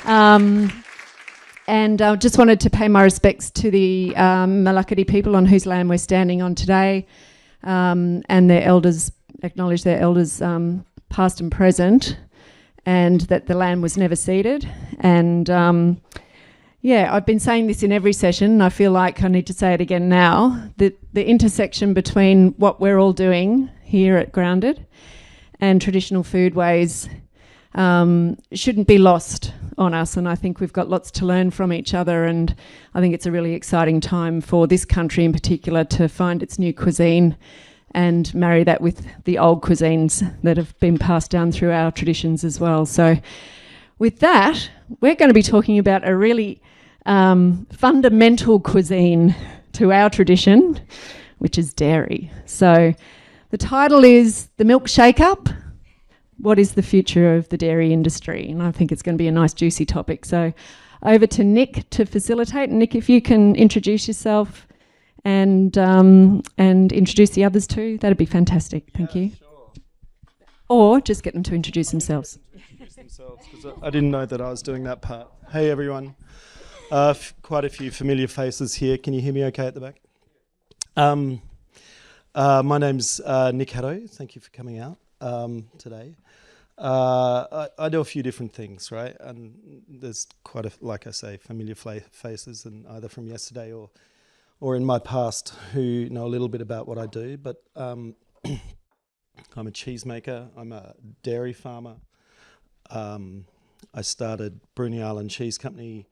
And I just wanted to pay my respects to the Malakadi people on whose land we're standing on today, and their elders, acknowledge their elders past and present, and that the land was never ceded. And I've been saying this in every session, and I feel like I need to say it again now, that the intersection between what we're all doing here at Grounded and traditional foodways shouldn't be lost on us, and I think we've got lots to learn from each other, and I think it's a really exciting time for this country in particular to find its new cuisine and marry that with the old cuisines that have been passed down through our traditions as well. So with that, we're going to be talking about a really fundamental cuisine to our tradition, which is dairy. So the title is The Milk Shake-Up. What is the future of the dairy industry? And I think it's going to be a nice juicy topic. So over to Nick to facilitate. Nick, if you can introduce yourself and introduce the others too, that'd be fantastic. Thank you. Sure. Or just get them to introduce themselves. Because I didn't know that I was doing that part. Hey everyone. Quite a few familiar faces here. Can you hear me okay at the back? My name's Nick Haddo. Thank you for coming out today. I do a few different things, right? And there's quite a, like I say, familiar faces, and either from yesterday or in my past who know a little bit about what I do. But I'm a cheesemaker. I'm a dairy farmer. I started Bruny Island Cheese Company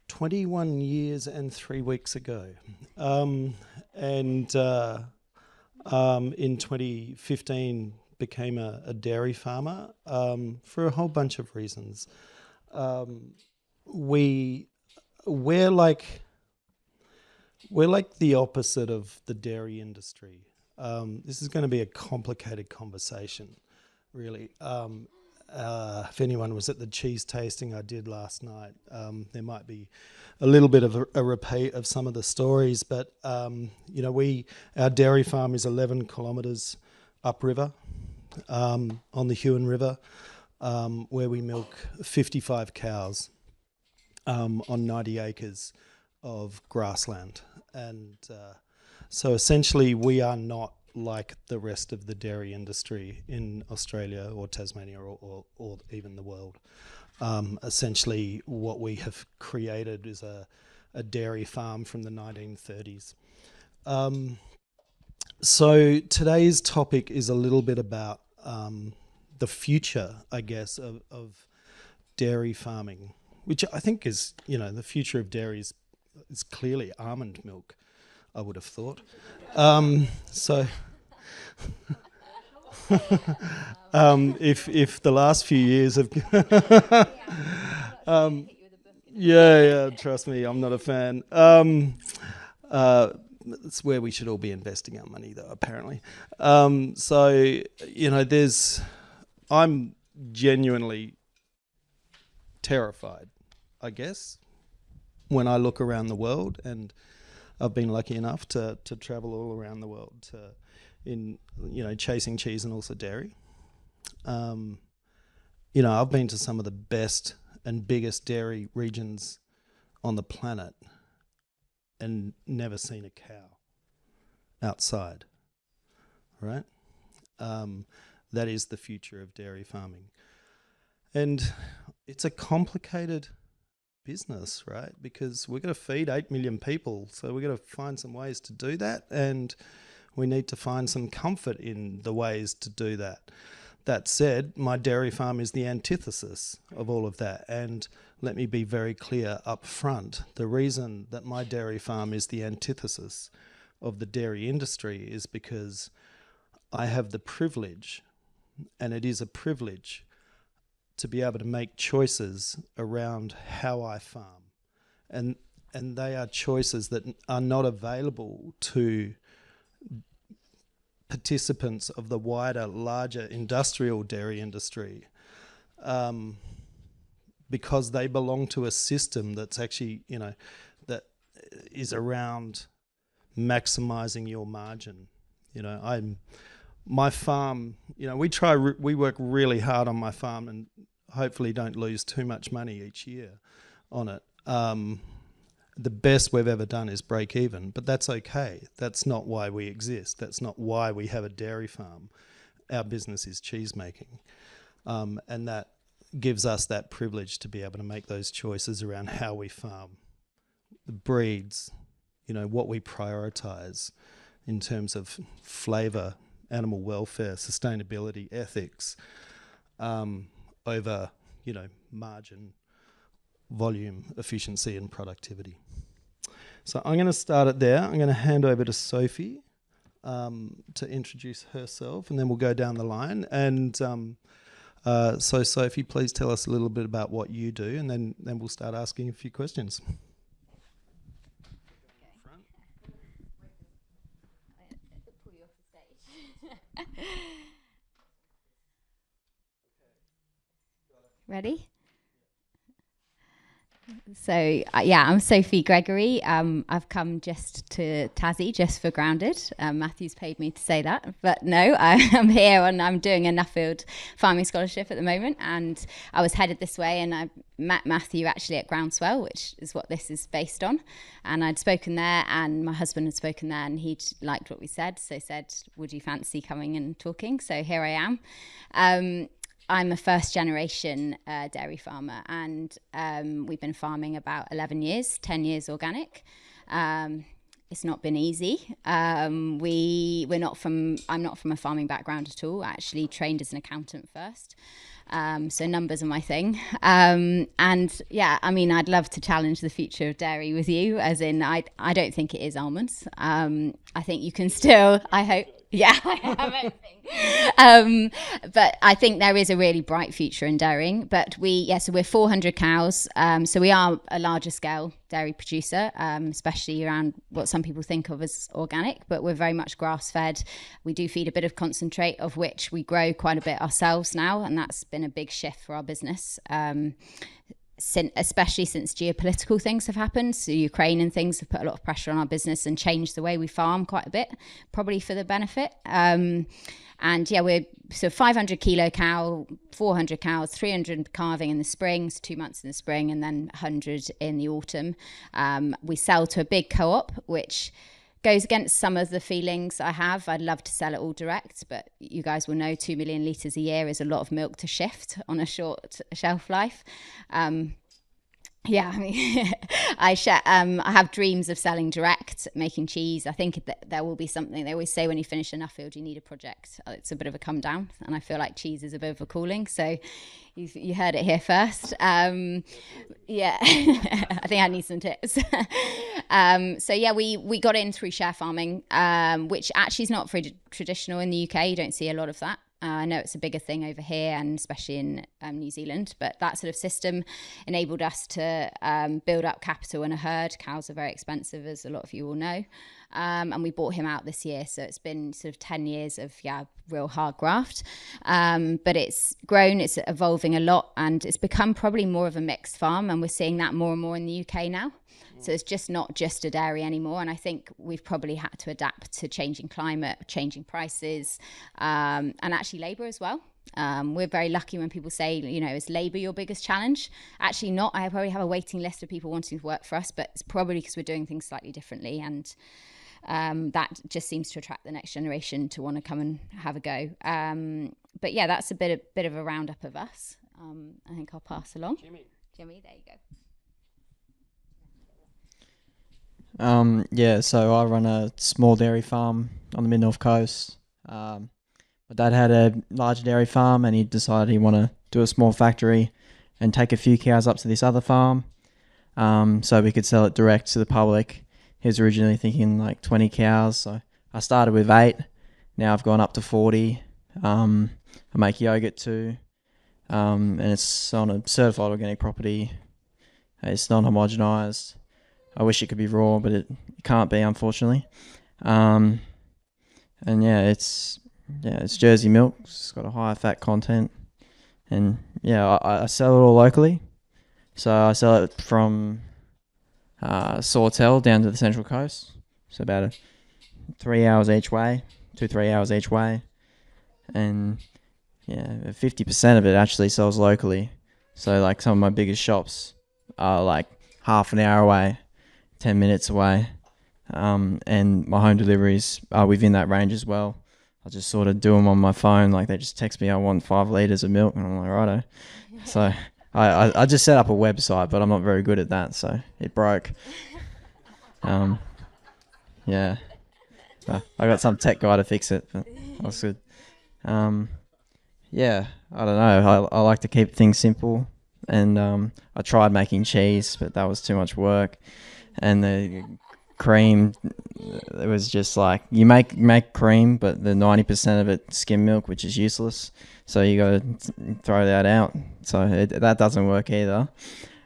21 years and 3 weeks ago. In 2015 became a dairy farmer for a whole bunch of reasons. We're like the opposite of the dairy industry. This is going to be a complicated conversation, really. If anyone was at the cheese tasting I did last night, there might be a little bit of a repeat of some of the stories, but our dairy farm is 11 kilometres upriver on the Huon River, where we milk 55 cows on 90 acres of grassland. And so essentially we are not like the rest of the dairy industry in Australia or Tasmania or even the world. Essentially what we have created is a dairy farm from the 1930s. So today's topic is a little bit about the future, I guess, of dairy farming, which I think is, the future of dairy is clearly almond milk, I would have thought. If the last few years have... trust me, I'm not a fan. That's where we should all be investing our money, though, apparently. I'm genuinely terrified, I guess, when I look around the world, and I've been lucky enough to travel all around the world in chasing cheese and also dairy. I've been to some of the best and biggest dairy regions on the planet and never seen a cow outside, right? That is the future of dairy farming. And it's a complicated business, right? Because we're going to feed 8 million people, so we're going to find some ways to do that, and we need to find some comfort in the ways to do that. That said, my dairy farm is the antithesis of all of that, and let me be very clear up front. The reason that my dairy farm is the antithesis of the dairy industry is because I have the privilege, and it is a privilege, to be able to make choices around how I farm. And they are choices that are not available to participants of the wider, larger industrial dairy industry, because they belong to a system that's actually, that is around maximizing your margin. My farm, we work really hard on my farm, and hopefully don't lose too much money each year on it. The best we've ever done is break even, but that's okay. That's not why we exist. That's not why we have a dairy farm. Our business is cheese making. And that gives us that privilege to be able to make those choices around how we farm, the breeds, what we prioritise in terms of flavour, animal welfare, sustainability, ethics, over, margin, volume, efficiency and productivity. So I'm going to start it there. I'm going to hand over to Sophie to introduce herself, and then we'll go down the line. And so Sophie, please tell us a little bit about what you do, and then we'll start asking a few questions. Ready? So, I'm Sophie Gregory. I've come just to Tassie just for grounded. Matthew's paid me to say that. But no, I'm here and I'm doing a Nuffield farming scholarship at the moment. And I was headed this way and I met Matthew actually at Groundswell, which is what this is based on. And I'd spoken there and my husband had spoken there and he'd liked what we said. So said, would you fancy coming and talking? So here I am. I'm a first generation dairy farmer and we've been farming about 11 years, 10 years organic. It's not been easy. I'm not from a farming background at all. I actually trained as an accountant first. So numbers are my thing. I'd love to challenge the future of dairy with you, as in I don't think it is almonds. I think you can still, I hope. Yeah, I am. But I think there is a really bright future in dairying. But so we're 400 cows. So we are a larger scale dairy producer, especially around what some people think of as organic. But we're very much grass fed. We do feed a bit of concentrate, of which we grow quite a bit ourselves now. And that's been a big shift for our business. Especially since geopolitical things have happened. So Ukraine and things have put a lot of pressure on our business and changed the way we farm quite a bit, probably for the benefit. We're 500 kilo cow, 400 cows, 300 calving in the spring, so 2 months in the spring, and then 100 in the autumn. We sell to a big co-op, which goes against some of the feelings I have. I'd love to sell it all direct, but you guys will know 2 million litres a year is a lot of milk to shift on a short shelf life. I have dreams of selling direct, making cheese. I think that there will be something. They always say when you finish a Nuffield, you need a project. It's a bit of a come down, and I feel like cheese is a bit of a calling. So you heard it here first. I think I need some tips. We got in through share farming, which actually is not very traditional in the UK. You don't see a lot of that. I know it's a bigger thing over here and especially in New Zealand, but that sort of system enabled us to build up capital in a herd. Cows are very expensive, as a lot of you will know. And we bought him out this year. So it's been sort of 10 years of, real hard graft. But it's grown, it's evolving a lot, and it's become probably more of a mixed farm. And we're seeing that more and more in the UK now. So it's just not just a dairy anymore. And I think we've probably had to adapt to changing climate, changing prices, and actually labour as well. We're very lucky when people say, is labour your biggest challenge? Actually not. I probably have a waiting list of people wanting to work for us, but it's probably because we're doing things slightly differently. And that just seems to attract the next generation to want to come and have a go. That's a bit of a roundup of us. I think I'll pass along. Jimmy, there you go. So I run a small dairy farm on the mid-north coast. My dad had a large dairy farm and he decided he wanted to do a small factory and take a few cows up to this other farm so we could sell it direct to the public. He was originally thinking like 20 cows, so I started with 8. Now I've gone up to 40. I make yoghurt too, and it's on a certified organic property. It's non-homogenised. I wish it could be raw, but it can't be, unfortunately. It's Jersey milk. It's got a higher fat content, and I sell it all locally. So I sell it from Sawtell down to the Central Coast. So about 3 hours each way, 2-3 hours each way, and 50% of it actually sells locally. So like some of my biggest shops are like half an hour away, 10 minutes away. And my home deliveries are within that range as well. I just sort of do them on my phone. Like they just text me, I want 5 litres of milk. And I'm like, righto. So I just set up a website, but I'm not very good at that. So it broke. Yeah. I got some tech guy to fix it, but that's good. Yeah, I don't know. I like to keep things simple. And I tried making cheese, but that was too much work. And the cream, it was just like, you make cream, but the 90% of it skim milk, which is useless. So you got to throw that out. So that doesn't work either.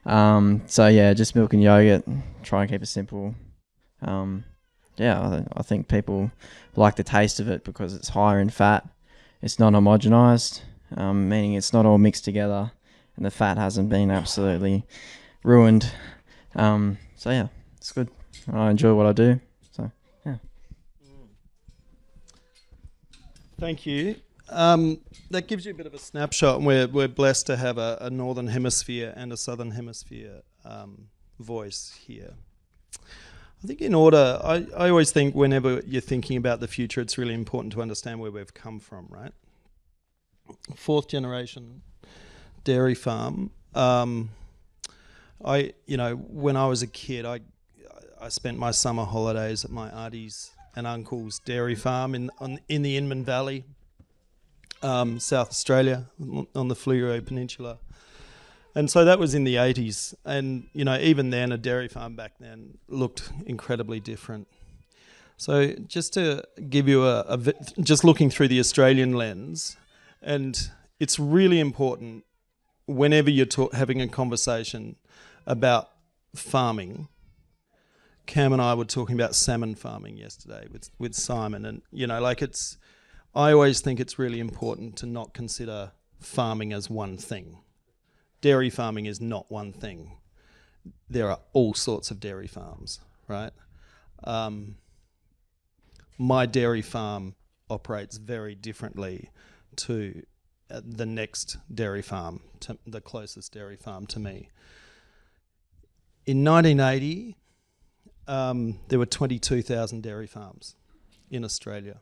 So yeah, just milk and yogurt. Try and keep it simple. Yeah, I think people like the taste of it because it's higher in fat. It's not homogenized, meaning it's not all mixed together, and the fat hasn't been absolutely ruined. So yeah, it's good. I enjoy what I do. So yeah. Thank you. That gives you a bit of a snapshot, and we're blessed to have a northern hemisphere and a southern hemisphere voice here. I think in order, I always think whenever you're thinking about the future, it's really important to understand where we've come from, right? 4th generation dairy farm. When I was a kid, I spent my summer holidays at my auntie's and uncle's dairy farm in the Inman Valley, South Australia, on the Fleurieu Peninsula. And so that was in the 80s. And, even then, a dairy farm back then looked incredibly different. So just to give you just looking through the Australian lens, and it's really important whenever you're having a conversation about farming. Cam and I were talking about salmon farming yesterday with Simon. And, I always think it's really important to not consider farming as one thing. Dairy farming is not one thing. There are all sorts of dairy farms, right? My dairy farm operates very differently to the next dairy farm, the closest dairy farm to me. In 1980, there were 22,000 dairy farms in Australia.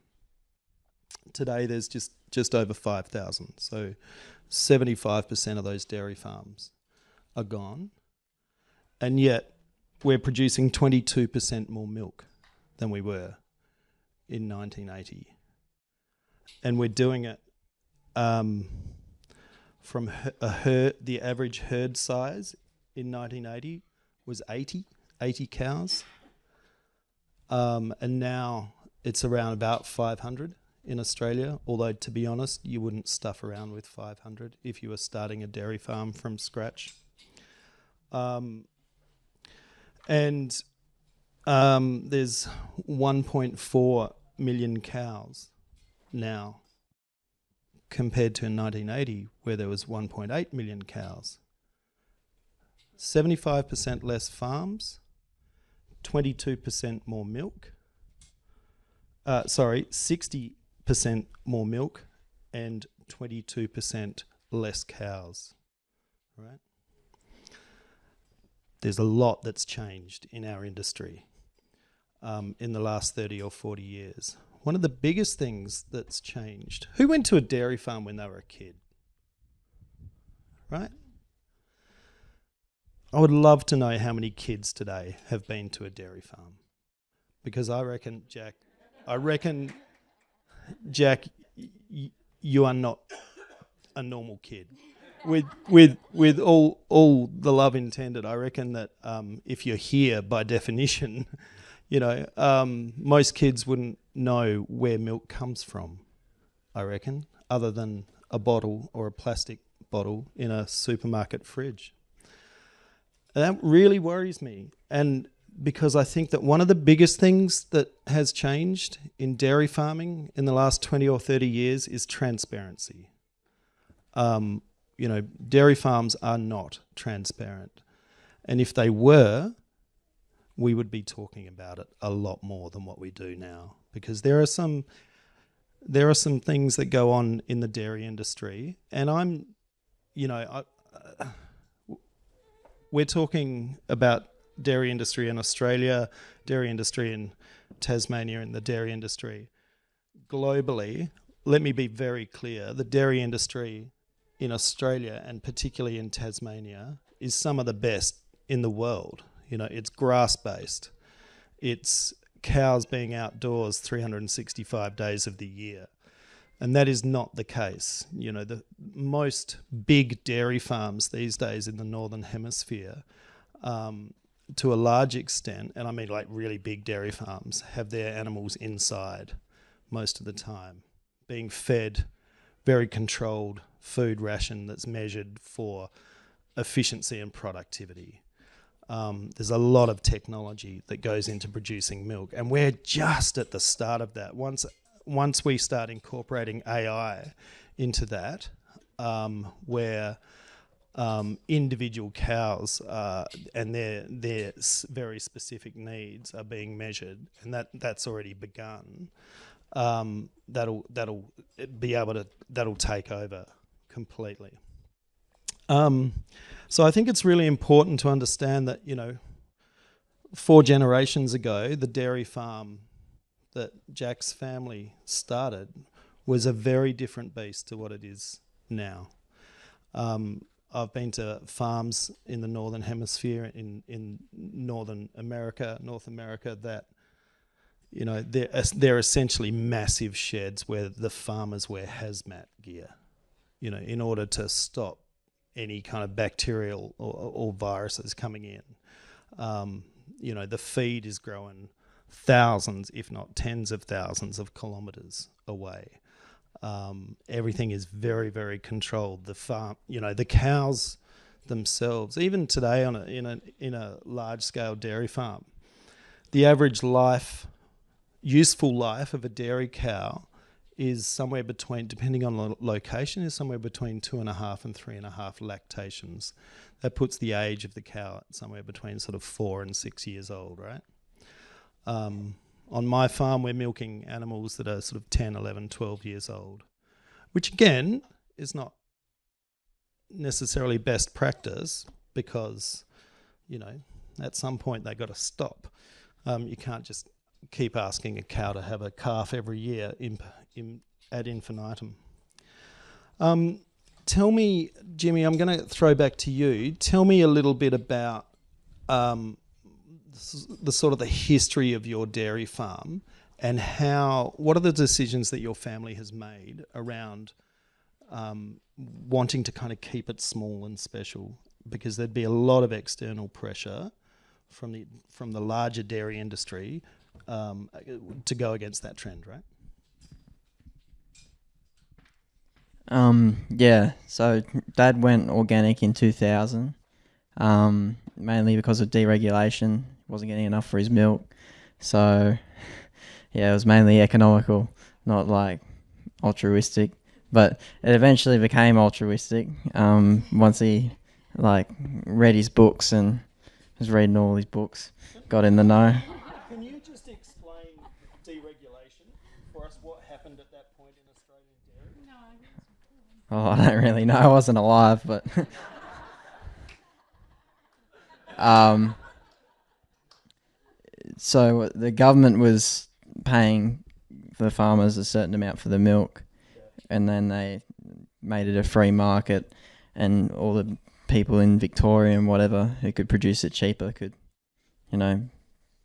Today, there's just over 5,000. So 75% of those dairy farms are gone. And yet, we're producing 22% more milk than we were in 1980. And we're doing it from the average herd size in 1980 was 80 cows. And now it's around about 500 in Australia, although to be honest, you wouldn't stuff around with 500 if you were starting a dairy farm from scratch. There's 1.4 million cows now compared to in 1980 where there was 1.8 million cows. 75% less farms, 22% more milk. 60% more milk and 22% less cows, right? There's a lot that's changed in our industry in the last 30 or 40 years. One of the biggest things that's changed, who went to a dairy farm when they were a kid? Right? I would love to know how many kids today have been to a dairy farm. Because I reckon, Jack, you are not a normal kid. With all the love intended, I reckon that if you're here by definition, most kids wouldn't know where milk comes from, I reckon, other than a bottle or a plastic bottle in a supermarket fridge. And that really worries me. And because I think that one of the biggest things that has changed in dairy farming in the last 20 or 30 years is transparency. Dairy farms are not transparent. And if they were, we would be talking about it a lot more than what we do now. Because there are some things that go on in the dairy industry. And we're talking about dairy industry in Australia, dairy industry in Tasmania, and the dairy industry globally. Let me be very clear. The dairy industry in Australia, and particularly in Tasmania, is some of the best in the world. You know, it's grass-based. It's cows being outdoors 365 days of the year. And that is not the case. You know, the most big dairy farms these days in the Northern Hemisphere, to a large extent, and I mean like really big dairy farms, have their animals inside most of the time, being fed very controlled food ration that's measured for efficiency and productivity. There's a lot of technology that goes into producing milk, and we're just at the start of that. Once we start incorporating AI into that, where individual cows and their very specific needs are being measured, and that's already begun, that'll take over completely. So I think it's really important to understand that, you know, 4 generations ago, the dairy farm that Jack's family started was a very different beast to what it is now. I've been to farms in the Northern Hemisphere, in North America, that, you know, they're essentially massive sheds where the farmers wear hazmat gear, you know, in order to stop any kind of bacterial or viruses coming in. You know, the feed is growing thousands, if not tens of thousands of kilometres away. Everything is very, very controlled. The farm, you know, the cows themselves, even today in a large scale dairy farm, the average useful life of a dairy cow is somewhere between, depending on location, is somewhere between 2.5 and 3.5 lactations. That puts the age of the cow at somewhere between sort of 4 and 6 years old, right? On my farm, we're milking animals that are sort of 10, 11, 12 years old, which again is not necessarily best practice because, you know, at some point they got to stop. You can't just keep asking a cow to have a calf every year ad infinitum. Tell me, Jimmy, I'm going to throw back to you. Tell me a little bit about the sort of the history of your dairy farm and what are the decisions that your family has made around wanting to kind of keep it small and special, because there'd be a lot of external pressure from the larger dairy industry to go against that trend, right? Yeah, so Dad went organic in 2000, mainly because of deregulation. Wasn't getting enough for his milk, so yeah, it was mainly economical, not like altruistic. But it eventually became altruistic once he like read his books and was reading all his books, got in the know. Can you just explain deregulation for us? What happened at that point in Australian dairy? Oh, I don't really know. I wasn't alive, but so the government was paying the farmers a certain amount for the milk, and then they made it a free market, and all the people in Victoria and whatever who could produce it cheaper could, you know,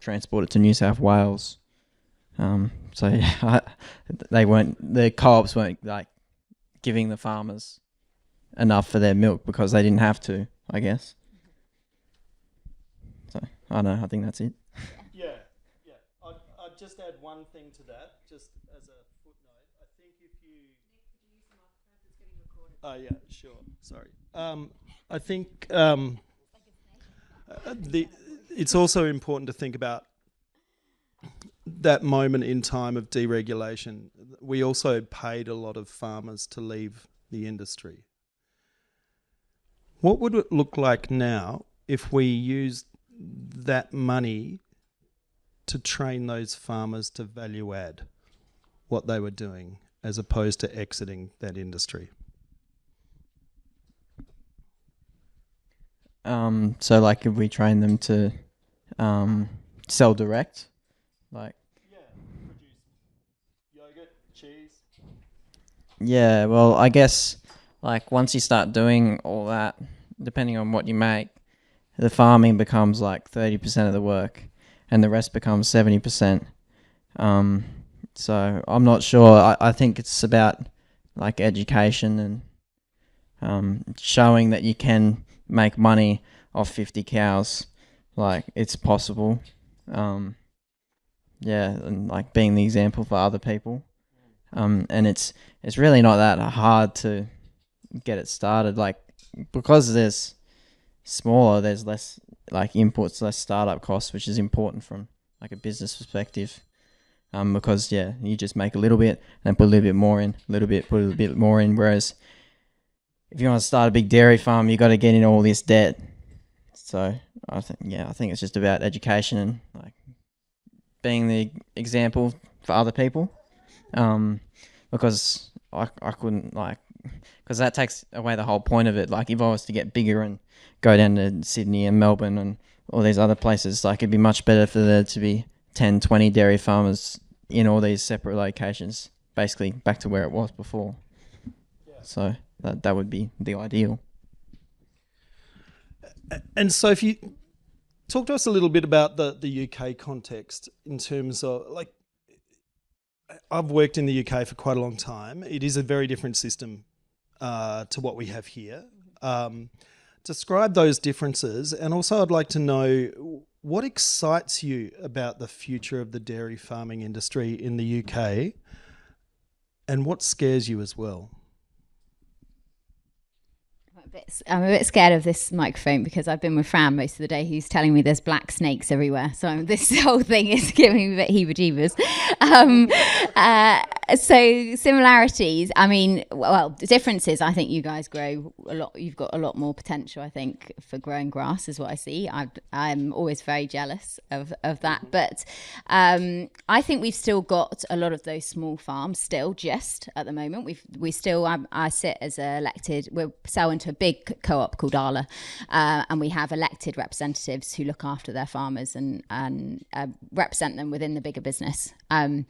transport it to New South Wales. So yeah, the co-ops weren't like giving the farmers enough for their milk because they didn't have to, I guess. So I don't know, I think that's it. Yeah. I'd just add one thing to that, just as a footnote. I think if you... Oh yeah, sure. Sorry. I think it's also important to think about that moment in time of deregulation. We also paid a lot of farmers to leave the industry. What would it look like now if we used that money to train those farmers to value add what they were doing as opposed to exiting that industry? So like if we train them to sell direct, like produce yogurt, cheese. yeah, well I guess like once you start doing all that, depending on what you make, the farming becomes like 30% of the work, and the rest becomes 70%. So I'm not sure. I think it's about like education and showing that you can make money off 50 cows, like it's possible. Yeah, and like being the example for other people. And it's really not that hard to get it started. Like because there's smaller, there's less like inputs, less startup costs, which is important from like a business perspective. Because yeah, you just make a little bit and put a little bit more in, a little bit, put a little bit more in. Whereas if you want to start a big dairy farm, you got to get in all this debt. So I think it's just about education and like being the example for other people. Because I couldn't like, because that takes away the whole point of it. Like if I was to get bigger and go down to Sydney and Melbourne and all these other places, like it'd be much better for there to be 10, 20 dairy farmers in all these separate locations, basically back to where it was before. Yeah. So that would be the ideal. And Sophie, talk to us a little bit about the UK context in terms of, like, I've worked in the UK for quite a long time. It is a very different system to what we have here. Describe those differences, and also I'd like to know what excites you about the future of the dairy farming industry in the UK, and what scares you as well? I'm a bit scared of this microphone because I've been with Fran most of the day. He's telling me there's black snakes everywhere. So this whole thing is giving me a bit heebie-jeebers. So similarities, I mean, well, differences, I think you guys grow a lot. You've got a lot more potential, I think, for growing grass is what I see. I'm always very jealous of that. But I think we've still got a lot of those small farms still just at the moment. I sit as elected, we're selling to a big co-op called Arla, and we have elected representatives who look after their farmers and represent them within the bigger business. And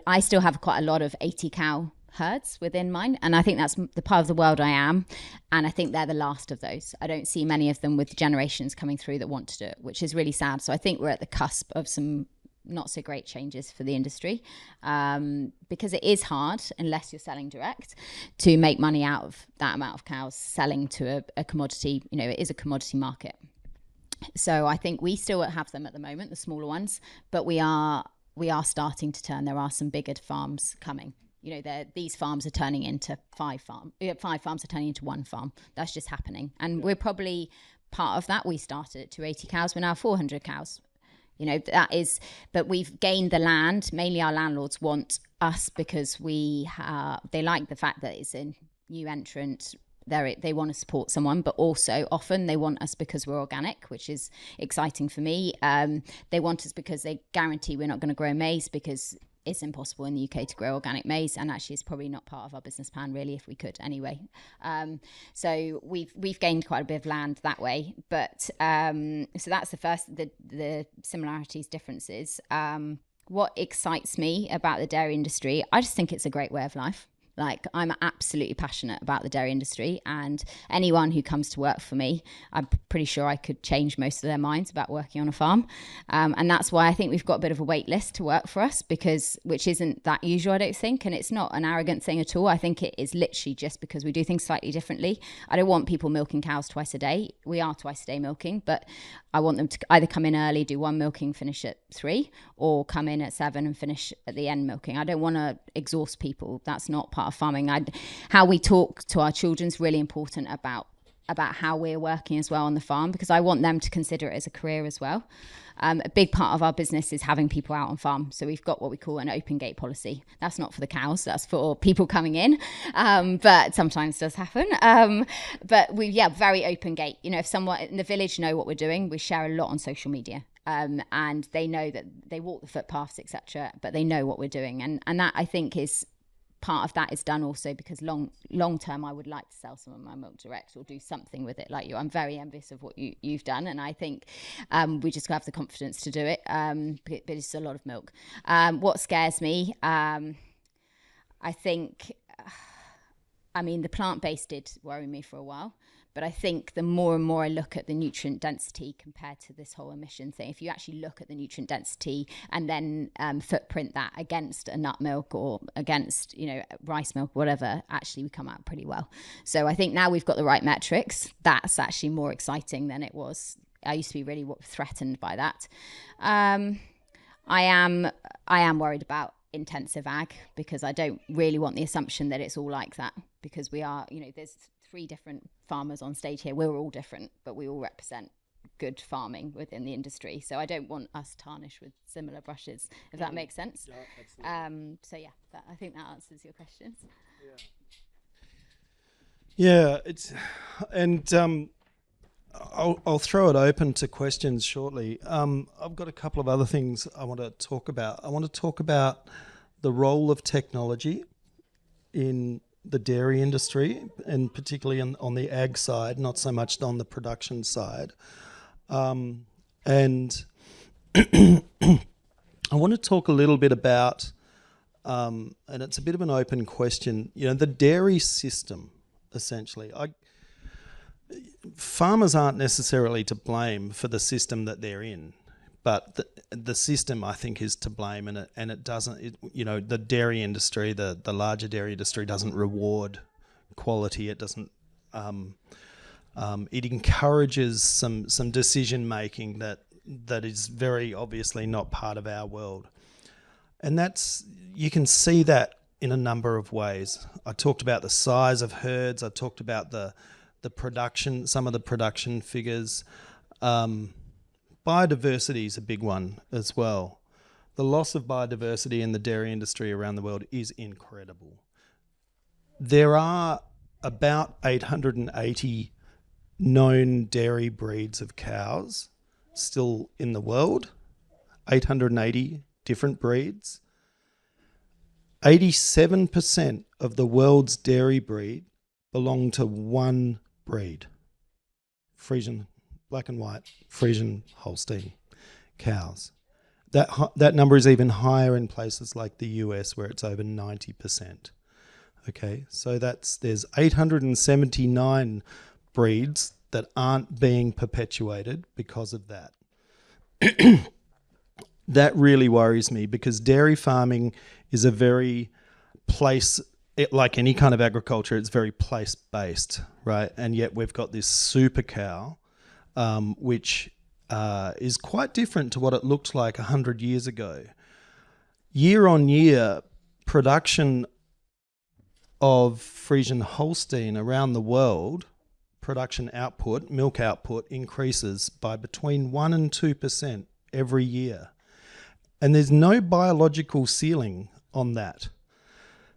I still have quite a lot of 80 cow herds within mine, and I think that's the part of the world I am, and I think they're the last of those. I don't see many of them with generations coming through that want to do it, which is really sad. So I think we're at the cusp of some not so great changes for the industry, because it is hard, unless you're selling direct, to make money out of that amount of cows selling to a commodity. You know, it is a commodity market. So I think we still have them at the moment, the smaller ones, but we are starting to turn. There are some bigger farms coming. You know, these farms are turning into 5 farms are turning into 1 farm. That's just happening. And we're probably part of that. We started at 280 cows. We're now 400 cows. You know, but we've gained the land. Mainly our landlords want us because they like the fact that it's a new entrant. They want to support someone, but also often they want us because we're organic, which is exciting for me. They want us because they guarantee we're not going to grow maize, because it's impossible in the UK to grow organic maize, and actually it's probably not part of our business plan really, if we could anyway. So we've gained quite a bit of land that way, but so that's the first, the similarities, differences. What excites me about the dairy industry, I just think it's a great way of life. Like, I'm absolutely passionate about the dairy industry, and anyone who comes to work for me, I'm pretty sure I could change most of their minds about working on a farm. And that's why I think we've got a bit of a wait list to work for us, which isn't that usual, I don't think. And it's not an arrogant thing at all. I think it is literally just because we do things slightly differently. I don't want people milking cows twice a day. We are twice a day milking, but I want them to either come in early, do 1 milking, finish at 3, or come in at 7 and finish at the end milking. I don't want to exhaust people. That's not part of farming. How we talk to our children is really important about how we're working as well on the farm, because I want them to consider it as a career as well. A big part of our business is having people out on farm. So we've got what we call an open gate policy. That's not for the cows, that's for people coming in, but sometimes does happen. But very open gate. You know, if someone in the village know what we're doing, we share a lot on social media. And they know that they walk the footpaths, etc., but they know what we're doing. And that, I think, is part of that is done also because long term I would like to sell some of my milk direct or do something with it like you. I'm very envious of what you've done, and I think we just have the confidence to do it, but it's a lot of milk. What scares me, I think, the plant-based did worry me for a while, but I think the more and more I look at the nutrient density compared to this whole emission thing, if you actually look at the nutrient density and then footprint that against a nut milk or against, rice milk, whatever, actually we come out pretty well. So I think now we've got the right metrics. That's actually more exciting than it was. I used to be really threatened by that. I am worried about intensive ag because I don't really want the assumption that it's all like that, because we are, there's 3 different farmers on stage here. We're all different, but we all represent good farming within the industry. So I don't want us tarnished with similar brushes, if that makes sense. Yeah, absolutely. I think that answers your questions. Yeah, I'll throw it open to questions shortly. I've got a couple of other things I want to talk about. I want to talk about the role of technology in the dairy industry, and particularly on the ag side, not so much on the production side. And I want to talk a little bit about, and it's a bit of an open question, the dairy system, essentially. Farmers aren't necessarily to blame for the system that they're in, but the system, I think, is to blame, and it doesn't. The dairy industry, the larger dairy industry, doesn't reward quality. It doesn't. It encourages some decision making that is very obviously not part of our world, and you can see that in a number of ways. I talked about the size of herds. I talked about the production, some of the production figures. Biodiversity is a big one as well. The loss of biodiversity in the dairy industry around the world is incredible. There are about 880 known dairy breeds of cows still in the world, 880 different breeds. 87% of the world's dairy breed belong to one breed, Friesian, black and white, Friesian Holstein cows. That number is even higher in places like the US, where it's over 90%. Okay, so there's 879 breeds that aren't being perpetuated because of that. That really worries me, because dairy farming is a very like any kind of agriculture, it's very place-based, right? And yet we've got this super cow, which is quite different to what it looked like 100 years ago. Year on year, production of Friesian Holstein around the world, production output, milk output, increases by between 1% and 2% every year. And there's no biological ceiling on that.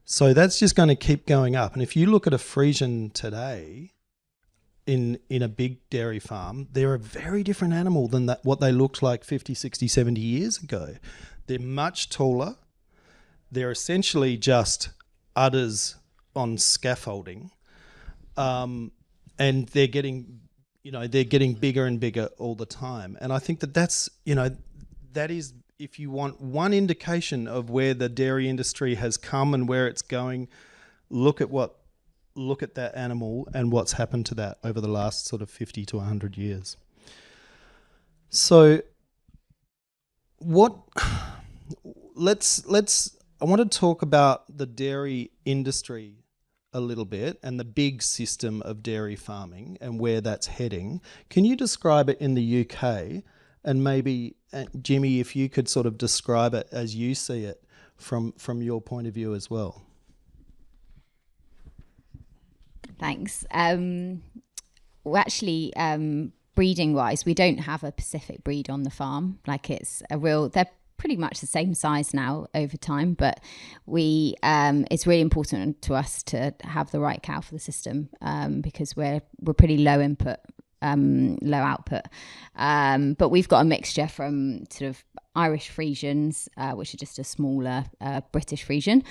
So that's just going to keep going up. And if you look at a Friesian today in a big dairy farm, they're a very different animal than what they looked like 50, 60, 70 years ago. They're much taller. They're essentially just udders on scaffolding. And they're getting bigger and bigger all the time. And I think that is, if you want one indication of where the dairy industry has come and where it's going, look at that animal and what's happened to that over the last sort of 50 to 100 years. So I want to talk about the dairy industry a little bit and the big system of dairy farming and where that's heading. Can you describe it in the UK? And maybe, Jimmy, if you could sort of describe it as you see it from your point of view as well. Thanks. Actually, breeding-wise, we don't have a specific breed on the farm. Like they're pretty much the same size now over time, but it's really important to us to have the right cow for the system, because we're pretty low input low output. But we've got a mixture from sort of Irish Friesians, which are just a smaller British Friesian,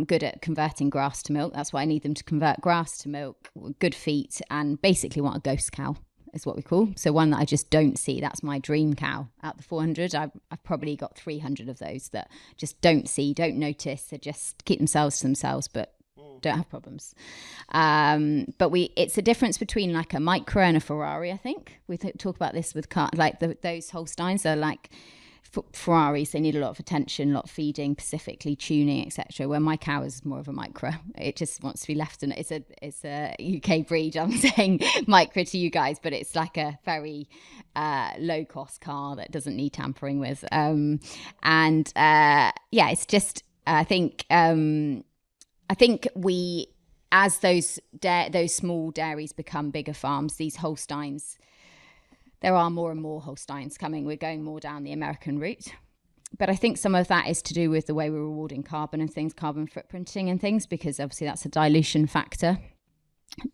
good at converting grass to milk. That's why I need them to convert grass to milk, good feet, and basically want a ghost cow is what we call. So one that I just don't see. That's my dream cow. Out the 400, I've probably got 300 of those that just don't see, don't notice. They just keep themselves to themselves, but don't have problems. But it's a difference between like a micro and a Ferrari, I think. We talk about this with those Holsteins. They're like Ferraris. They need a lot of attention, a lot of feeding, specifically tuning, etc. Where my cow is more of a micro. It just wants to be left, and it's a UK breed. I'm saying micro to you guys, but it's like a very low cost car that doesn't need tampering with. It's just I think we, as those small dairies become bigger farms, these Holsteins, there are more and more Holsteins coming. We're going more down the American route. But I think some of that is to do with the way we're rewarding carbon and things, carbon footprinting and things, because obviously that's a dilution factor.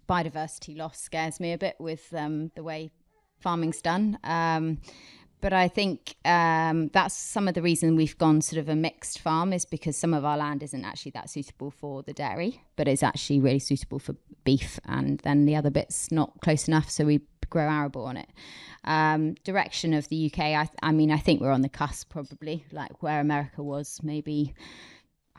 Biodiversity loss scares me a bit with the way farming's done. But I think that's some of the reason we've gone sort of a mixed farm, is because some of our land isn't actually that suitable for the dairy, but it's actually really suitable for beef, and then the other bit's not close enough, so we grow arable on it. Direction of the UK, I mean, I think we're on the cusp probably, like where America was maybe,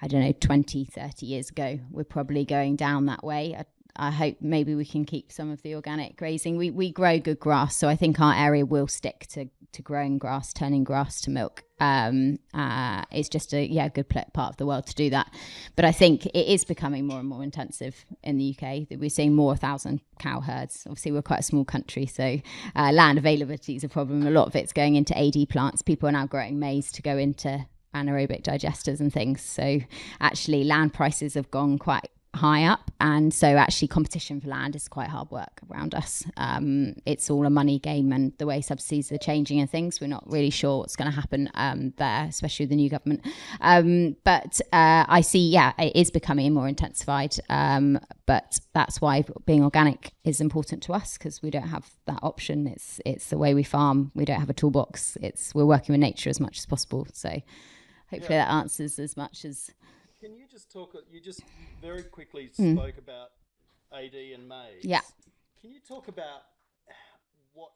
I don't know, 20, 30 years ago. We're probably going down that way. I hope maybe we can keep some of the organic grazing. We grow good grass, so I think our area will stick to growing grass, turning grass to milk. It's just a good part of the world to do that. But I think it is becoming more and more intensive in the UK. We're seeing more 1,000 cow herds. Obviously, we're quite a small country, so land availability is a problem. A lot of it's going into AD plants. People are now growing maize to go into anaerobic digesters and things. So actually, land prices have gone quite high up, and so actually competition for land is quite hard work around us. It's all a money game, and the way subsidies are changing and things, we're not really sure what's going to happen there, especially with the new government. But I see, it is becoming more intensified, but that's why being organic is important to us, because we don't have that option. It's the way we farm. We don't have a toolbox. We're working with nature as much as possible. So hopefully that answers as much as. Can you just talk, you just very quickly spoke about AD and maize. Yeah. Can you talk about what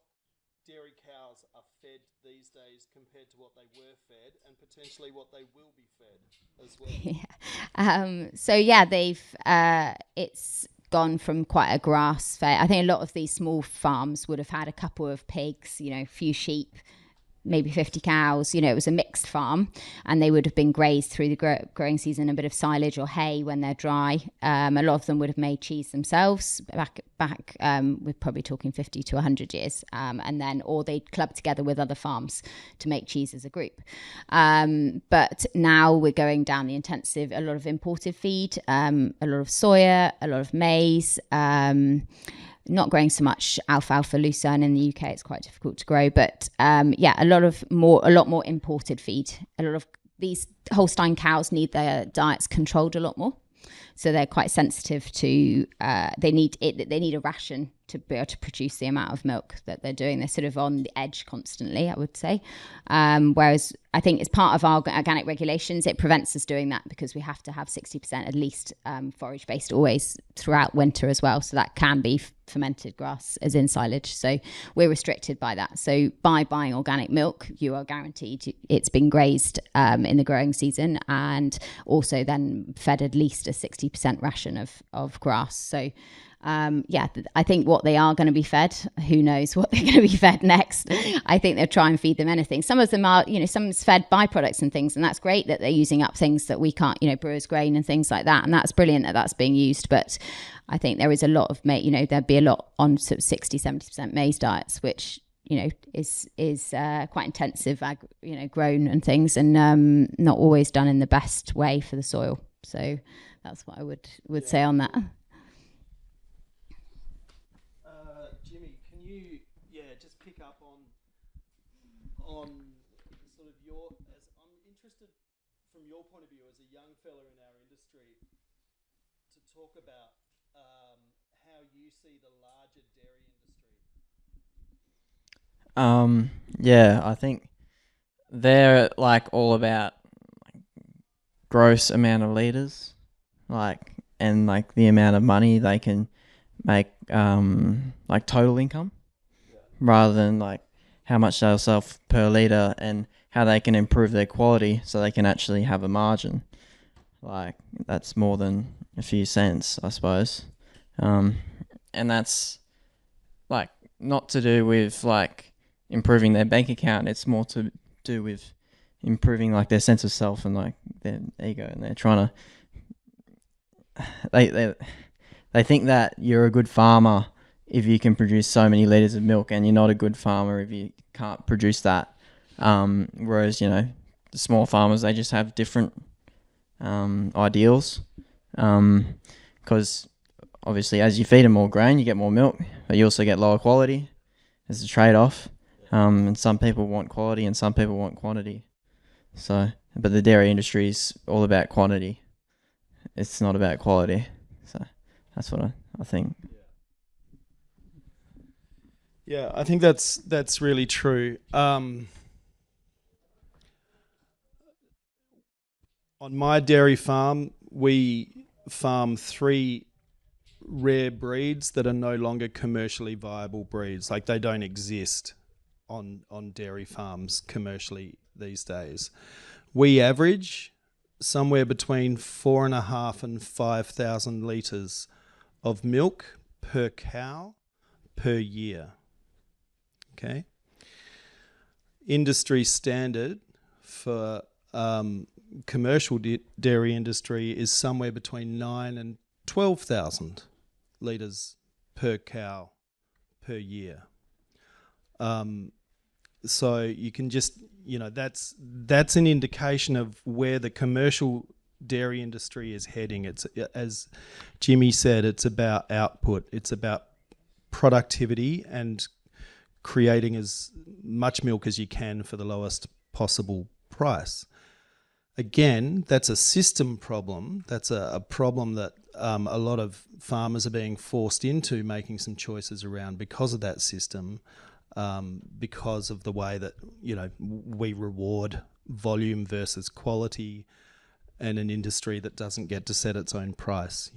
dairy cows are fed these days compared to what they were fed, and potentially what they will be fed as well? They've, it's gone from quite a grass fed. I think a lot of these small farms would have had a couple of pigs, a few sheep, maybe 50 cows. It was a mixed farm, and they would have been grazed through the growing season, a bit of silage or hay when they're dry. A lot of them would have made cheese themselves back we're probably talking 50 to 100 years, and then or they'd club together with other farms to make cheese as a group. But now we're going down the intensive, a lot of imported feed, a lot of soya, a lot of maize, not growing so much alfalfa, lucerne in the UK. It's quite difficult to grow, but a lot more imported feed. A lot of these Holstein cows need their diets controlled a lot more, so they're quite sensitive to. They need a ration to be able to produce the amount of milk that they're doing. They're sort of on the edge constantly, I would say. Whereas I think as part of our organic regulations, it prevents us doing that, because we have to have 60% at least forage based always throughout winter as well. So that can be fermented grass as in silage. So we're restricted by that. So by buying organic milk, you are guaranteed it's been grazed in the growing season, and also then fed at least a 60% ration of grass. So I think what they are going to be fed, who knows what they're going to be fed next. I think they'll try and feed them anything. Some of them are, some's fed byproducts and things, and that's great that they're using up things that we can't, brewer's grain and things like that, and that's brilliant that that's being used. But I think there is a lot of there'd be a lot on sort of 60-70% maize diets, which is quite intensive, grown and things, and not always done in the best way for the soil. So that's what I would say on that. Pick up on sort of I'm interested from your point of view as a young fella in our industry to talk about how you see the larger dairy industry Yeah, I think they're like all about gross amount of liters, and the amount of money they can make, like total income, rather than like how much they'll sell per liter and how they can improve their quality so they can actually have a margin. Like that's more than a few cents, I suppose. And that's like not to do with like improving their bank account. It's more to do with improving like their sense of self and like their ego, and they're trying to they think that you're a good farmer if you can produce so many liters of milk, and you're not a good farmer if you can't produce that. Whereas the small farmers, they just have different ideals, because obviously as you feed them more grain you get more milk, but you also get lower quality. There's a trade-off, and some people want quality and some people want quantity. But the dairy industry is all about quantity. It's not about quality. So that's what I think. Yeah, I think that's really true. On my dairy farm, we farm 3 rare breeds that are no longer commercially viable breeds. Like they don't exist on dairy farms commercially these days. We average somewhere between 4.5 and 5,000 litres of milk per cow per year. Okay. Industry standard for commercial dairy industry is somewhere between 9 and 12,000 litres per cow per year. So you can just, that's an indication of where the commercial dairy industry is heading. It's, as Jimmy said, it's about output. It's about productivity and creating as much milk as you can for the lowest possible price. Again, that's a system problem. That's a problem that a lot of farmers are being forced into making some choices around because of that system, because of the way that we reward volume versus quality, and an industry that doesn't get to set its own price.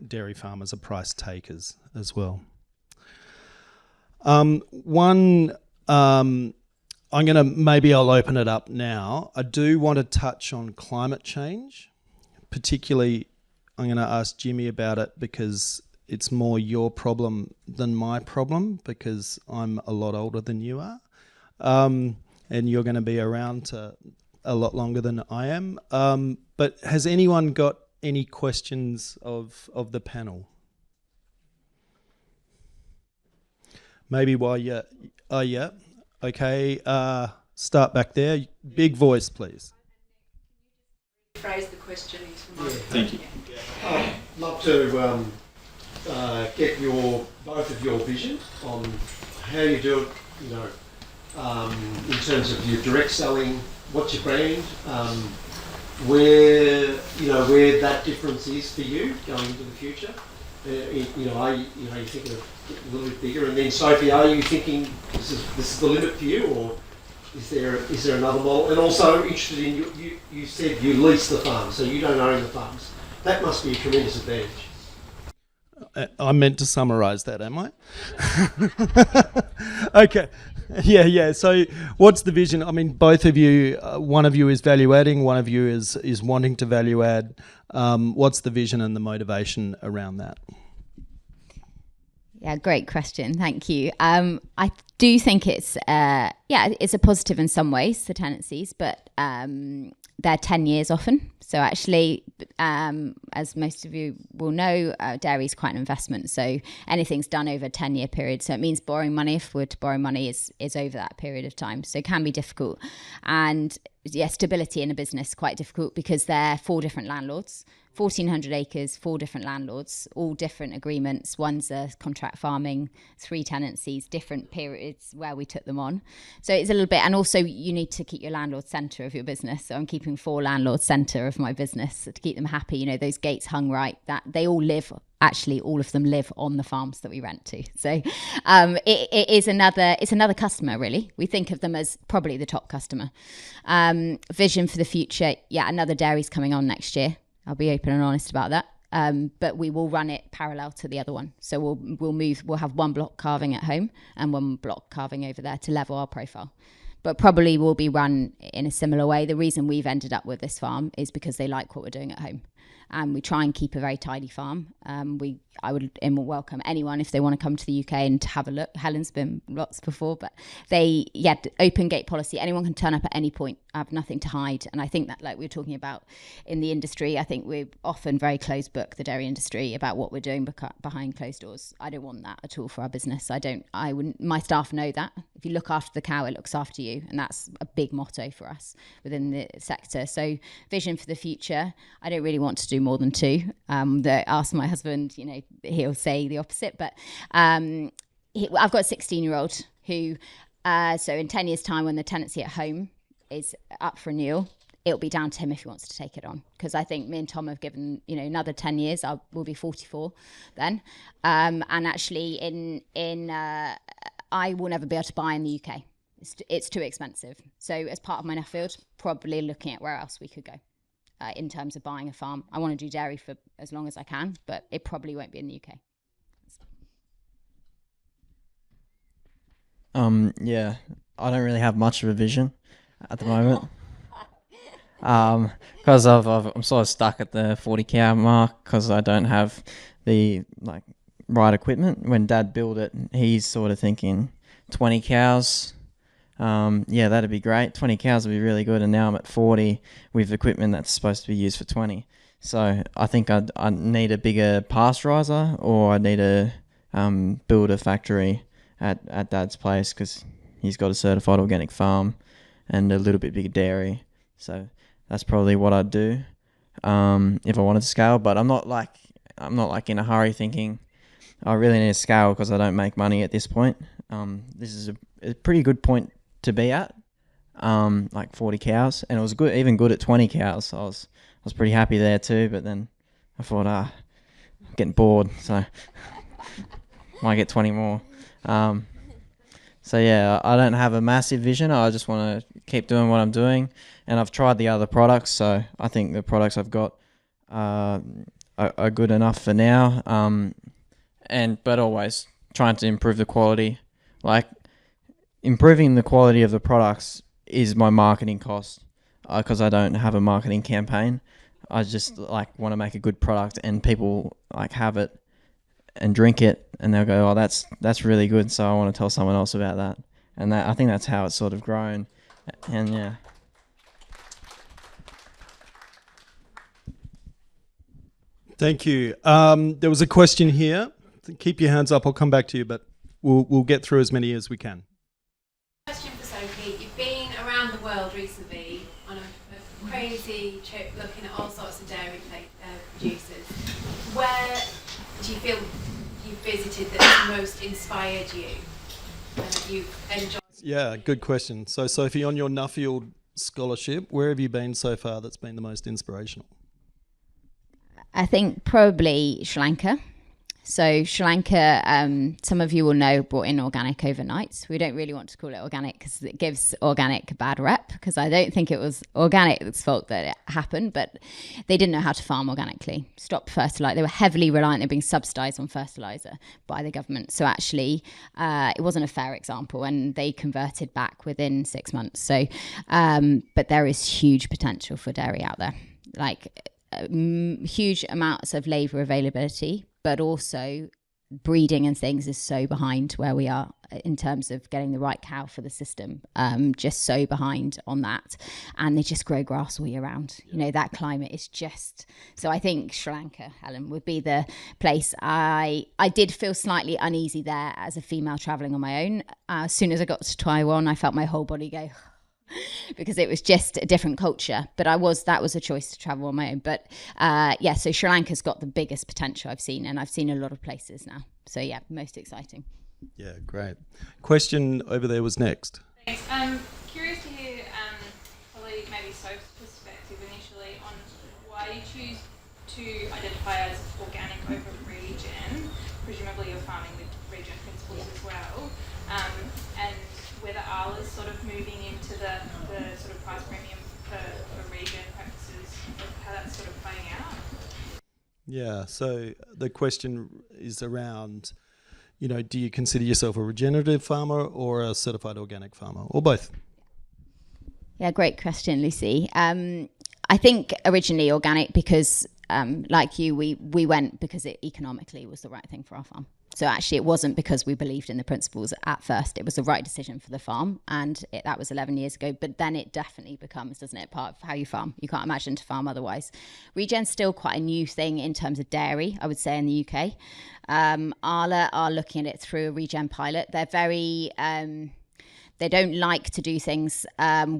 Dairy farmers are price takers as well. I'll open it up now. I do want to touch on climate change. Particularly, I'm going to ask Jimmy about it because it's more your problem than my problem, because I'm a lot older than you are. And you're going to be around a lot longer than I am. But has anyone got any questions of the panel? Maybe while you're... Oh, yeah. Okay. Start back there. Big voice, please. Phrase the question into my... Thank you. I'd love to get both of your vision on how you do it, in terms of your direct selling, what's your brand, where that difference is for you going into the future. You think of a little bit bigger, and then Sophie, are you thinking this is the limit for you, or is there another model? And also interested in you said you lease the farm, so you don't own the farms. That must be a tremendous advantage. I meant to summarise that, am I? Okay. Yeah. So what's the vision? I mean, both of you, one of you is value adding, one of you is wanting to value add. What's the vision and the motivation around that? Yeah, great question. Thank you. I do think it's a positive in some ways, the tenancies, but they're 10 years often. So actually, as most of you will know, dairy is quite an investment. So anything's done over a 10-year period. So it means borrowing money, if we're to borrow money, is over that period of time. So it can be difficult. And stability in a business is quite difficult because they're 4 different landlords. 1,400 acres, 4 different landlords, all different agreements. One's a contract farming, 3 tenancies, different periods where we took them on. So it's a little bit, and also you need to keep your landlord centre of your business. So I'm keeping 4 landlords centre of my business to keep them happy. Those gates hung right, that they all live actually all of them live on the farms that we rent to. So it is another customer, really. We think of them as probably the top customer. Vision for the future, another dairy's coming on next year. I'll be open and honest about that. But we will run it parallel to the other one. So we'll have one block calving at home and one block calving over there to level our profile. But probably will be run in a similar way. The reason we've ended up with this farm is because they like what we're doing at home. And we try and keep a very tidy farm. I would welcome anyone if they want to come to the UK and to have a look. Helen's been lots before, but open gate policy. Anyone can turn up at any point. I have nothing to hide. And I think that, like we were talking about in the industry, I think we're often very closed book, the dairy industry, about what we're doing behind closed doors. I don't want that at all for our business. I wouldn't. My staff know that. If you look after the cow, it looks after you. And that's a big motto for us within the sector. So vision for the future, I don't really want to do more than 2. Ask my husband, he'll say the opposite. But I've got a 16-year-old who, so in 10 years' time, when the tenancy at home is up for renewal, it'll be down to him if he wants to take it on. Because I think me and Tom have given, another 10 years. We'll be 44 then. And actually, I will never be able to buy in the UK. It's too expensive. So as part of my Nuffield, probably looking at where else we could go. In terms of buying a farm. I want to do dairy for as long as I can, but it probably won't be in the UK. I don't really have much of a vision at the moment. Because I'm sort of stuck at the 40 cow mark because I don't have the right equipment. When Dad built it, he's sort of thinking 20 cows. That'd be great. 20 cows would be really good. And now I'm at 40 with equipment that's supposed to be used for 20. So I think I need a bigger pasteurizer, or I need to build a factory at Dad's place because he's got a certified organic farm and a little bit bigger dairy. So that's probably what I'd do if I wanted to scale. But I'm not in a hurry thinking I really need to scale because I don't make money at this point. This is a pretty good point to be at, 40 cows, and it was even good at 20 cows. I was pretty happy there too, but then I thought, I'm getting bored, so might get 20 more. I don't have a massive vision. I just want to keep doing what I'm doing, and I've tried the other products, so I think the products I've got are good enough for now. But always trying to improve the quality. Improving the quality of the products is my marketing cost because I don't have a marketing campaign. I just want to make a good product and people have it and drink it and they'll go, oh, that's really good. So I want to tell someone else about that. And I think that's how it's sort of grown. And yeah. Thank you. There was a question here. Keep your hands up. I'll come back to you, but we'll get through as many as we can. Question for Sophie. You've been around the world recently on a crazy trip looking at all sorts of dairy producers. Where do you feel you've visited that most inspired you and that you've enjoyed? Yeah, good question. So Sophie, on your Nuffield Scholarship, where have you been so far that's been the most inspirational? I think probably Sri Lanka. So Sri Lanka, some of you will know, brought in organic overnight. We don't really want to call it organic because it gives organic a bad rep, because I don't think it was organic's fault that it happened, but they didn't know how to farm organically. Stopped fertilizer. They were heavily reliant. They were being subsidised on fertilizer by the government. So actually, it wasn't a fair example, and they converted back within 6 months. So, but there is huge potential for dairy out there, huge amounts of labour availability, but also breeding and things is so behind where we are in terms of getting the right cow for the system, just so behind on that. And they just grow grass all year round. You know, that climate is just... So I think Sri Lanka, Helen, would be the place. I did feel slightly uneasy there as a female travelling on my own. As soon as I got to Taiwan, I felt my whole body go... because it was just a different culture, but that was a choice to travel on my own. But so Sri Lanka's got the biggest potential I've seen, and I've seen a lot of places now. So yeah, most exciting. Yeah, great. Question over there was next. Thanks. Curious to hear, probably maybe Soph's perspective initially on why you choose to identify as organic over regen. Presumably you're farming with regen principles as well. And whether Arla's sort of moving into the sort of price premium for regen practices, how that's sort of playing out. Yeah, so the question is around, do you consider yourself a regenerative farmer or a certified organic farmer, or both? Yeah, great question, Lucy. I think originally organic because, like you, we went because it economically was the right thing for our farm. So actually it wasn't because we believed in the principles at first. It was the right decision for the farm, and that was 11 years ago. But then it definitely becomes, doesn't it, part of how you farm. You can't imagine to farm otherwise. Regen's still quite a new thing in terms of dairy, I would say, in the UK. Arla are looking at it through a regen pilot. They're very... they don't like to do things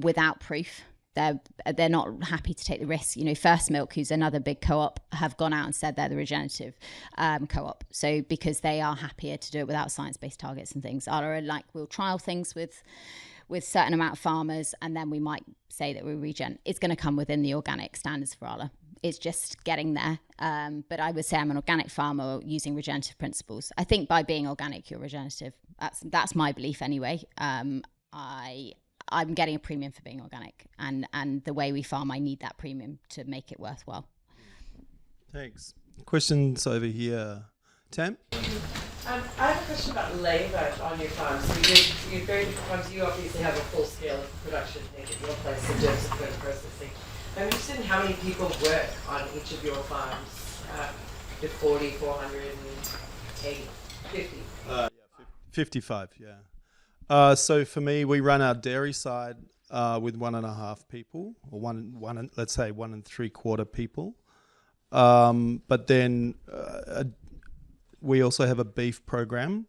without proof. They're not happy to take the risk. First Milk, who's another big co-op, have gone out and said they're the regenerative co-op. So because they are happier to do it without science-based targets and things. Arla are like, we'll trial things with certain amount of farmers, and then we might say that we're regen. It's going to come within the organic standards for Arla. It's just getting there. But I would say I'm an organic farmer using regenerative principles. I think by being organic, you're regenerative. That's my belief anyway. I'm getting a premium for being organic, and the way we farm, I need that premium to make it worthwhile. Thanks. Questions over here. Tam? I have a question about labour on your farm. So you're very different farms. You obviously have a full scale of production thing at your place in terms of food processing. I'm interested in how many people work on each of your farms. 40, 480, 50. 55, yeah. So for me, we run our dairy side with 1.5 people, or let's say 1 3/4 people. But then we also have a beef program.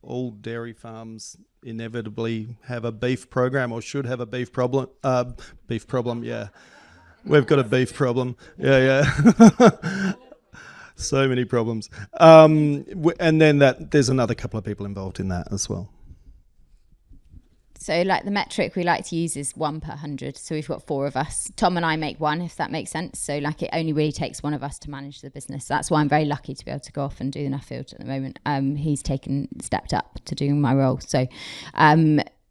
All dairy farms inevitably have a beef program, or should have a beef problem. Yeah. We've got a beef problem. Yeah. So many problems. And then there's another couple of people involved in that as well. So like the metric we like to use is 1 per 100. So we've got 4 of us. Tom and I make 1, if that makes sense. So like it only really takes 1 of us to manage the business. That's why I'm very lucky to be able to go off and do the Nuffield at the moment. He's stepped up to doing my role. So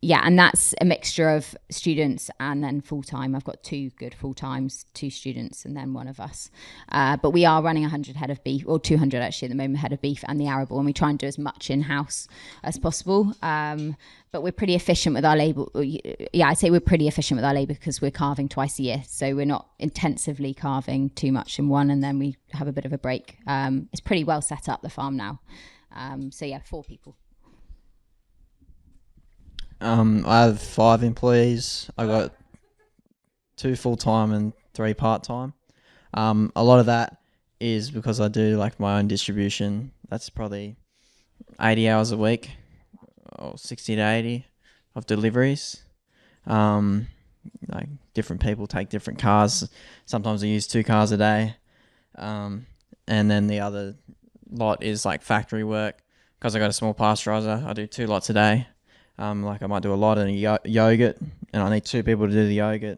yeah, and that's a mixture of students and then full-time. I've got 2 good full-times, 2 students, and then 1 of us. But we are running 100 head of beef, or 200 actually at the moment, head of beef and the arable, and we try and do as much in-house as possible. But we're pretty efficient with our labour. Yeah, I'd say we're pretty efficient with our labour because we're carving twice a year. So we're not intensively carving too much in one, and then we have a bit of a break. It's pretty well set up, the farm now. So yeah, 4 people. I have 5 employees. I got 2 full-time and 3 part-time. A lot of that is because I do like my own distribution. That's probably 80 hours a week, or 60 to 80 of deliveries. Like different people take different cars. Sometimes I use 2 cars a day. And then the other lot is like factory work. Because I got a small pasteurizer, I do 2 lots a day. Like I might do a lot in a yoghurt, and I need 2 people to do the yoghurt.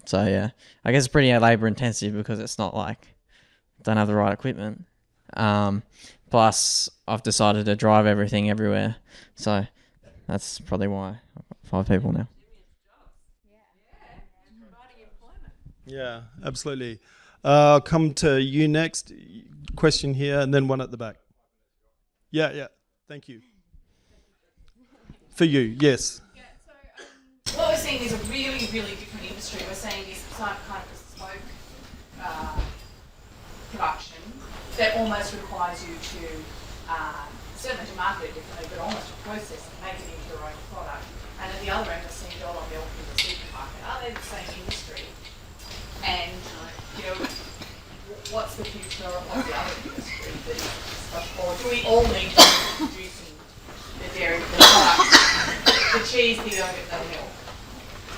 So yeah, I guess it's pretty labour intensive because it's not like don't have the right equipment. Plus, I've decided to drive everything everywhere, so that's probably why I've got 5 people now. Yeah, absolutely. I'll come to you next. Question here, and then one at the back. Yeah. Thank you. For you, yes. Yeah, so what we're seeing is a really, really different industry. We're seeing this kind of bespoke production that almost requires you to, certainly to market it differently, but almost to process it, make it into your own product. And at the other end, we're seeing dollar milk in the supermarket. Are they the same industry? And, what's the future of the other industry that is, or do we all need to be producing the dairy products, the cheese, the yogurt, the milk,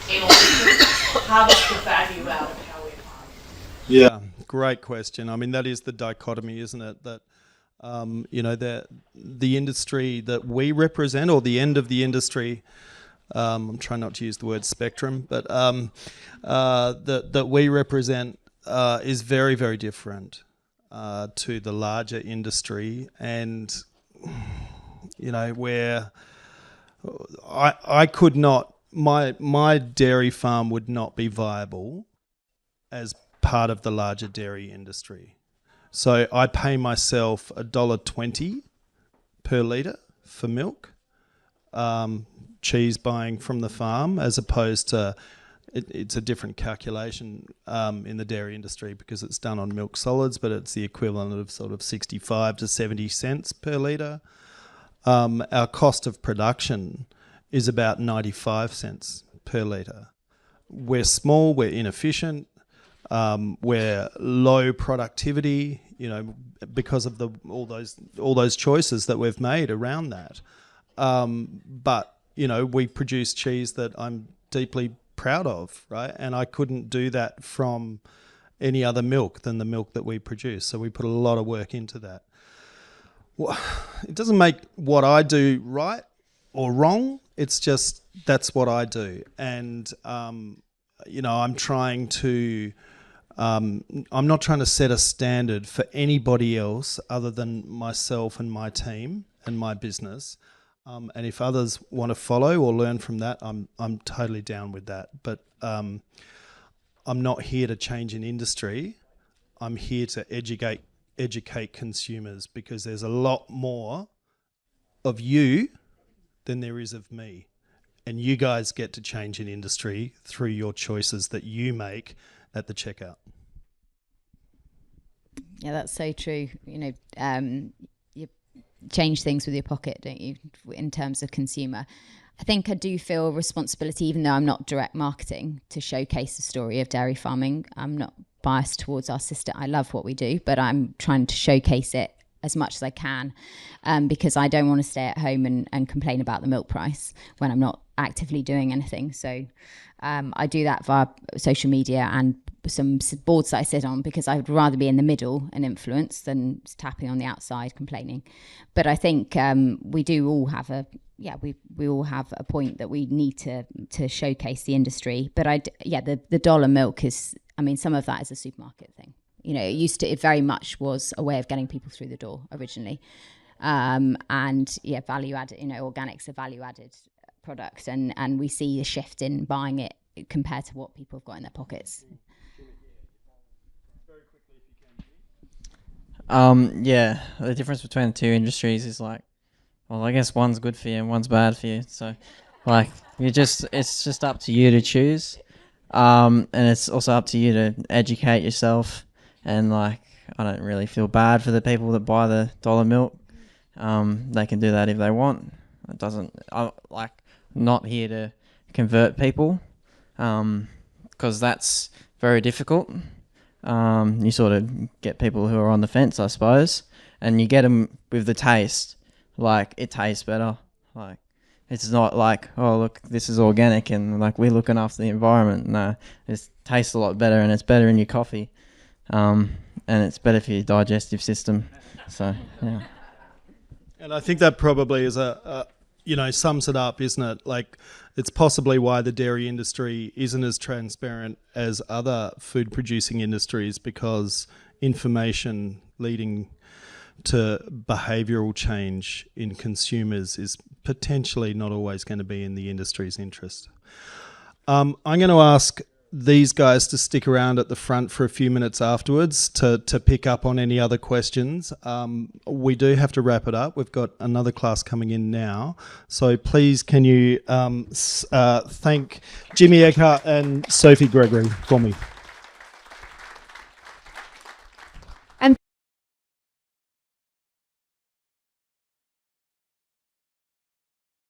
in order to harvest the value out of how we're farming? Yeah, great question. I mean, that is the dichotomy, isn't it? That, the industry that we represent, or the end of the industry, I'm trying not to use the word spectrum, but that we represent is very, very different to the larger industry, and where I could not, my dairy farm would not be viable as part of the larger dairy industry. So I pay myself $1.20 per litre for milk, cheese buying from the farm, as opposed to it's a different calculation in the dairy industry because it's done on milk solids, but it's the equivalent of sort of 65 to 70 cents per litre. Our cost of production is about 95 cents per litre. We're small, we're inefficient, we're low productivity, because of all those choices that we've made around that. But we produce cheese that I'm deeply proud of, right? And I couldn't do that from any other milk than the milk that we produce. So we put a lot of work into that. Well, it doesn't make what I do right or wrong. It's just that's what I do. And, I'm not trying to set a standard for anybody else other than myself and my team and my business. And if others want to follow or learn from that, I'm totally down with that. But I'm not here to change an industry. I'm here to educate consumers, because there's a lot more of you than there is of me. And you guys get to change an industry through your choices that you make at the checkout. Yeah, that's so true. You change things with your pocket, don't you, in terms of consumer. I think I do feel a responsibility, even though I'm not direct marketing, to showcase the story of dairy farming. I'm not biased towards our sister. I love what we do, but I'm trying to showcase it as much as I can, because I don't want to stay at home and complain about the milk price when I'm not actively doing anything. So I do that via social media and some boards that I sit on, because I would rather be in the middle and influence than tapping on the outside complaining. But I think we do all have we all have a point that we need to showcase the industry. But the dollar milk is, some of that is a supermarket thing. It very much was a way of getting people through the door originally. Value added, organics are value added product, and we see a shift in buying it compared to what people have got in their pockets. The difference between the two industries is I guess one's good for you and one's bad for you. So it's just up to you to choose. And it's also up to you to educate yourself. And I don't really feel bad for the people that buy the dollar milk. They can do that if they want. I'm not here to convert people, because that's very difficult. You sort of get people who are on the fence, I suppose, and you get them with the taste. It tastes better. It's not oh, look, this is organic and we're looking after the environment. No, it tastes a lot better, and it's better in your coffee. And it's better for your digestive system. So, yeah. And I think that probably is sums it up, isn't it? It's possibly why the dairy industry isn't as transparent as other food producing industries, because information leading to behavioural change in consumers is potentially not always going to be in the industry's interest. I'm going to ask these guys to stick around at the front for a few minutes afterwards to pick up on any other questions. We do have to wrap it up. We've got another class coming in now. So please can you thank Jimmy Eggert and Sophie Gregory for me.